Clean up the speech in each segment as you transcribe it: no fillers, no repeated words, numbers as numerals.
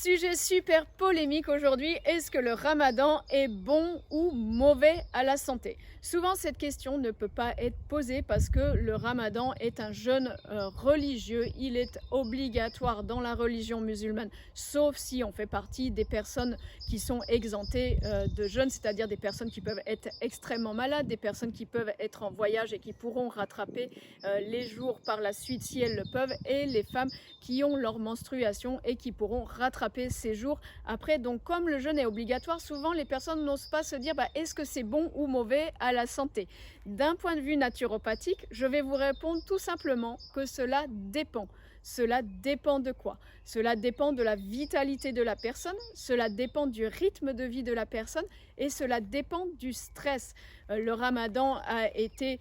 Sujet super polémique aujourd'hui, est-ce que le ramadan est bon ou mauvais à la santé? Souvent cette question ne peut pas être posée parce que le ramadan est un jeûne religieux, il est obligatoire dans la religion musulmane, sauf si on fait partie des personnes qui sont exemptées de jeûne, c'est-à-dire des personnes qui peuvent être extrêmement malades, des personnes qui peuvent être en voyage et qui pourront rattraper les jours par la suite si elles le peuvent, et les femmes qui ont leur menstruation et qui pourront rattraper ces jours après. Donc comme le jeûne est obligatoire, souvent les personnes n'osent pas se dire est-ce que c'est bon ou mauvais à la santé. D'un point de vue naturopathique, je vais vous répondre tout simplement que cela dépend. Cela dépend de quoi? Cela dépend de la vitalité de la personne, cela dépend du rythme de vie de la personne et cela dépend du stress. Le ramadan a été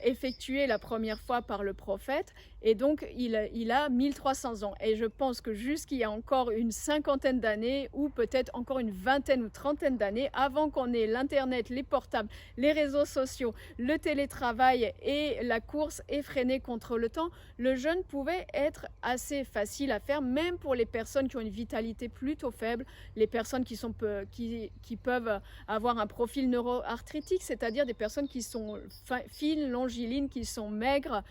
effectué la première fois par le prophète et donc il a 1300 ans. Et je pense que jusqu'il y a encore une cinquantaine d'années ou peut-être encore une vingtaine ou trentaine d'années, avant qu'on ait l'internet, les portables, les réseaux sociaux, le télétravail et la course effrénée contre le temps, le jeûne pouvait être assez facile à faire, même pour les personnes qui ont une vitalité plutôt faible, les personnes qui peuvent avoir un profil neuroarthritique, c'est-à-dire des personnes qui sont fines, longilines, qui sont maigres,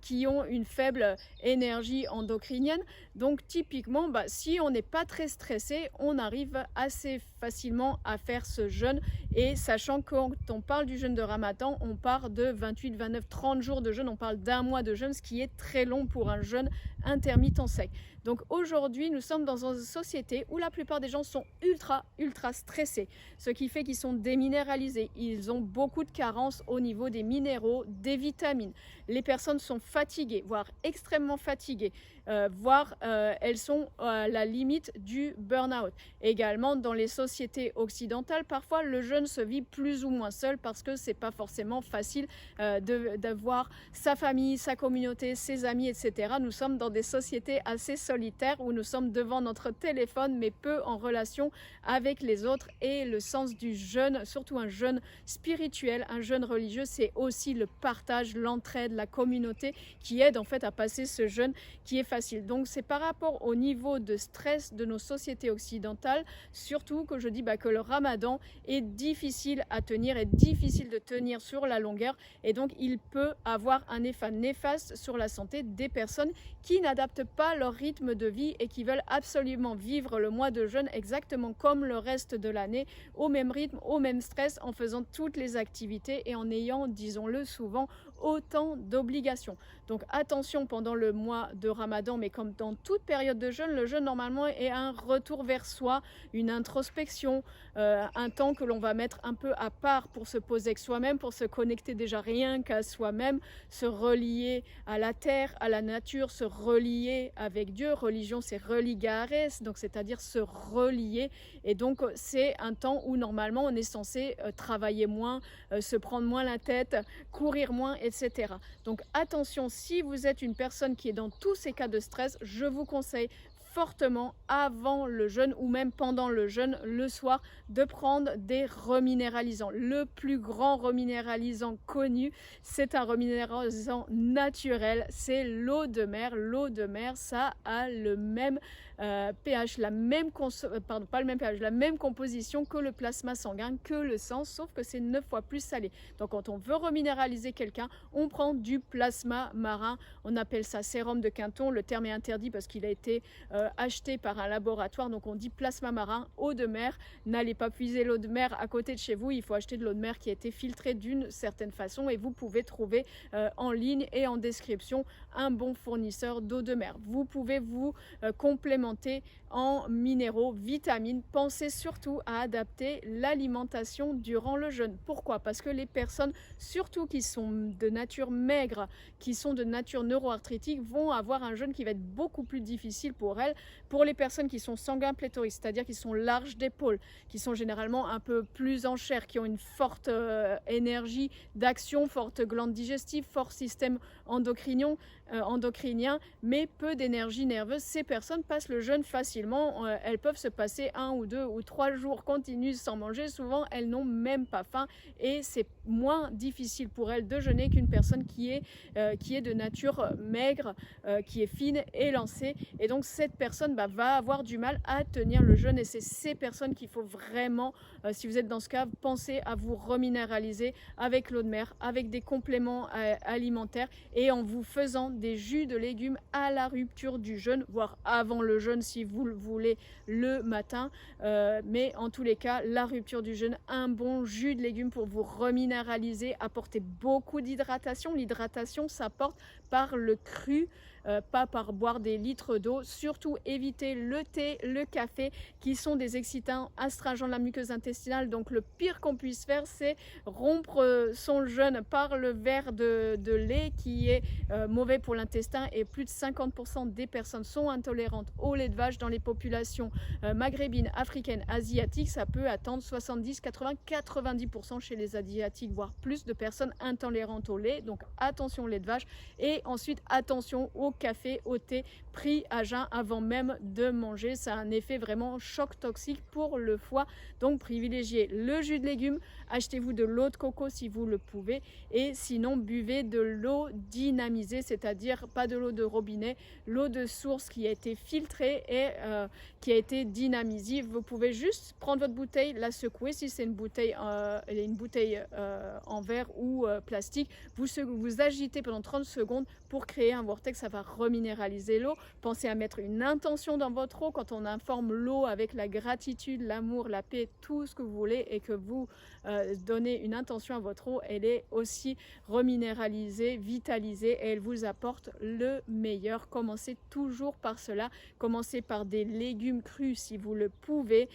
qui ont une faible énergie endocrinienne. Donc typiquement, si on n'est pas très stressé, on arrive assez facilement à faire ce jeûne. Et sachant que quand on parle du jeûne de Ramadan, on part de 28, 29, 30 jours de jeûne, on parle d'un mois de jeûne, ce qui est très long pour un jeûne intermittent sec. Donc aujourd'hui, nous sommes dans une société où la plupart des gens sont ultra stressés, ce qui fait qu'ils sont déminéralisés. Ils ont beaucoup de carences au niveau des minéraux, des vitamines. Les personnes sont fatiguées, voire extrêmement fatiguées, voire elles sont à la limite du burn-out. Également, dans les sociétés occidentales, parfois le jeûne se vit plus ou moins seul parce que c'est pas forcément facile d'avoir sa famille, sa communauté, ses amis, etc. Nous sommes dans des sociétés assez solitaires où nous sommes devant notre téléphone mais peu en relation avec les autres. Et le sens du jeûne, surtout un jeûne spirituel, un jeûne religieux, c'est aussi le partage, l'entraide, la communauté qui aide en fait à passer ce jeûne qui est facile. Donc c'est par rapport au niveau de stress de nos sociétés occidentales surtout que je dis que le ramadan est difficile à tenir, est difficile de tenir sur la longueur, et donc il peut avoir un effet néfaste sur la santé des personnes qui n'adaptent pas leur rythme de vie et qui veulent absolument vivre le mois de jeûne exactement comme le reste de l'année, au même rythme, au même stress, en faisant toutes les activités et en ayant, disons-le souvent, autant d'obligations. Donc attention pendant le mois de Ramadan, mais comme dans toute période de jeûne, le jeûne normalement est un retour vers soi, une introspection, un temps que l'on va mettre un peu à part pour se poser avec soi-même, pour se connecter déjà rien qu'à soi-même, se relier à la terre, à la nature, se relier avec Dieu. Religion, c'est religares, donc c'est-à-dire se relier. Et donc c'est un temps où normalement on est censé travailler moins, se prendre moins la tête, courir moins, etc. Donc attention, si vous êtes une personne qui est dans tous ces cas de stress, je vous conseille fortement avant le jeûne ou même pendant le jeûne le soir de prendre des reminéralisants. Le plus grand reminéralisant connu, c'est un reminéralisant naturel, c'est l'eau de mer. L'eau de mer, ça a le même pH, la même composition que le plasma sanguin, que le sang, sauf que c'est 9 fois plus salé. Donc quand on veut reminéraliser quelqu'un, on prend du plasma marin, on appelle ça sérum de Quinton. Le terme est interdit parce qu'il a été acheté par un laboratoire, donc on dit plasma marin, eau de mer. N'allez pas puiser l'eau de mer à côté de chez vous, il faut acheter de l'eau de mer qui a été filtrée d'une certaine façon, et vous pouvez trouver en ligne et en description un bon fournisseur d'eau de mer. Vous pouvez vous complémenter en minéraux, vitamines. Pensez surtout à adapter l'alimentation durant le jeûne. Pourquoi? Parce que les personnes, surtout qui sont de nature maigre, qui sont de nature neuroarthritique, vont avoir un jeûne qui va être beaucoup plus difficile pour elles. Pour les personnes qui sont sanguins pléthoriques, c'est-à-dire qui sont larges d'épaules, qui sont généralement un peu plus en chair, qui ont une forte énergie d'action, forte glande digestive, fort système endocrinien, mais peu d'énergie nerveuse, ces personnes passent le jeûne facilement. Elles peuvent se passer 1 ou 2 ou 3 jours continus sans manger. Souvent, elles n'ont même pas faim et c'est moins difficile pour elles de jeûner qu'une personne qui est de nature maigre, qui est fine et lancée. Et donc, cette personne va avoir du mal à tenir le jeûne et c'est ces personnes qu'il faut vraiment, si vous êtes dans ce cas, penser à vous reminéraliser avec l'eau de mer, avec des compléments alimentaires et en vous faisant des jus de légumes à la rupture du jeûne, voire avant le jeûne si vous le voulez le matin. Mais en tous les cas, la rupture du jeûne, un bon jus de légumes pour vous reminéraliser, apporter beaucoup d'hydratation. L'hydratation s'apporte par le cru, pas par boire des litres d'eau. Surtout évitez le thé, le café qui sont des excitants astringents de la muqueuse intestinale. Donc le pire qu'on puisse faire, c'est rompre son jeûne par le verre de lait qui est mauvais pour l'intestin et plus de 50% des personnes sont intolérantes au lait de vache. Dans les populations maghrébines, africaines, asiatiques, ça peut atteindre 70, 80, 90% chez les asiatiques, voire plus de personnes intolérantes au lait. Donc attention au lait de vache et ensuite attention au café, au thé pris à jeun avant même de manger. Ça a un effet vraiment choc toxique pour le foie. Donc privilégiez le jus de légumes, achetez-vous de l'eau de coco si vous le pouvez et sinon buvez de l'eau dynamisée, c'est-à-dire pas de l'eau de robinet, l'eau de source qui a été filtrée et qui a été dynamisée. Vous pouvez juste prendre votre bouteille, la secouer si c'est une bouteille en verre ou plastique. Vous agitez pendant 30 secondes pour créer un vortex, ça va reminéraliser l'eau. Pensez à mettre une intention dans votre eau. Quand on informe l'eau avec la gratitude, l'amour, la paix, tout ce que vous voulez et que vous donnez une intention à votre eau, elle est aussi reminéralisée, vitalisée et elle vous apporte le meilleur. Commencez toujours par cela. Commencez par des légumes crus si vous le pouvez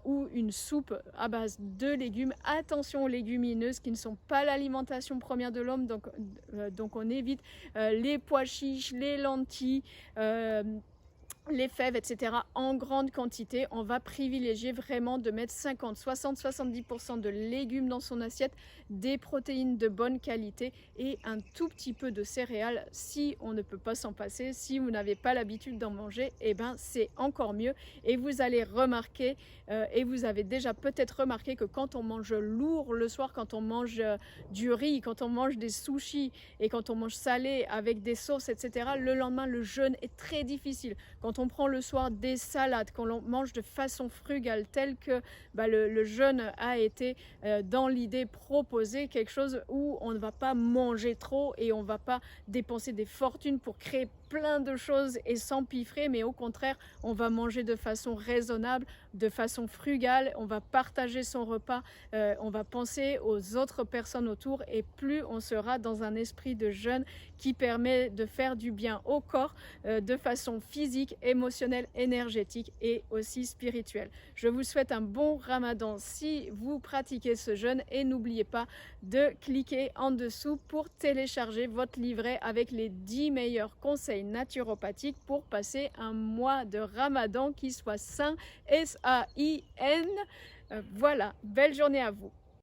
ou une soupe à base de légumes. Attention aux légumineuses qui ne sont pas l'alimentation première de l'homme, donc on évite les pois chiches, les lentilles, les fèves, etc. en grande quantité. On va privilégier vraiment de mettre 50, 60, 70% de légumes dans son assiette, des protéines de bonne qualité et un tout petit peu de céréales si on ne peut pas s'en passer. Si vous n'avez pas l'habitude d'en manger, et ben c'est encore mieux et vous allez remarquer et vous avez déjà peut-être remarqué que quand on mange lourd le soir, quand on mange du riz, quand on mange des sushis et quand on mange salé avec des sauces, etc., le lendemain le jeûne est très difficile. Quand on prend le soir des salades, quand on mange de façon frugale, tel que le jeûne a été dans l'idée proposée, quelque chose où on ne va pas manger trop et on ne va pas dépenser des fortunes pour créer plein de choses et s'empiffrer, mais au contraire, on va manger de façon raisonnable, de façon frugale, on va partager son repas, on va penser aux autres personnes autour et plus on sera dans un esprit de jeûne qui permet de faire du bien au corps de façon physique, émotionnelle, énergétique et aussi spirituelle. Je vous souhaite un bon Ramadan si vous pratiquez ce jeûne et n'oubliez pas de cliquer en dessous pour télécharger votre livret avec les 10 meilleurs conseils naturopathiques pour passer un mois de Ramadan qui soit sain, S-A-I-N. Voilà, belle journée à vous.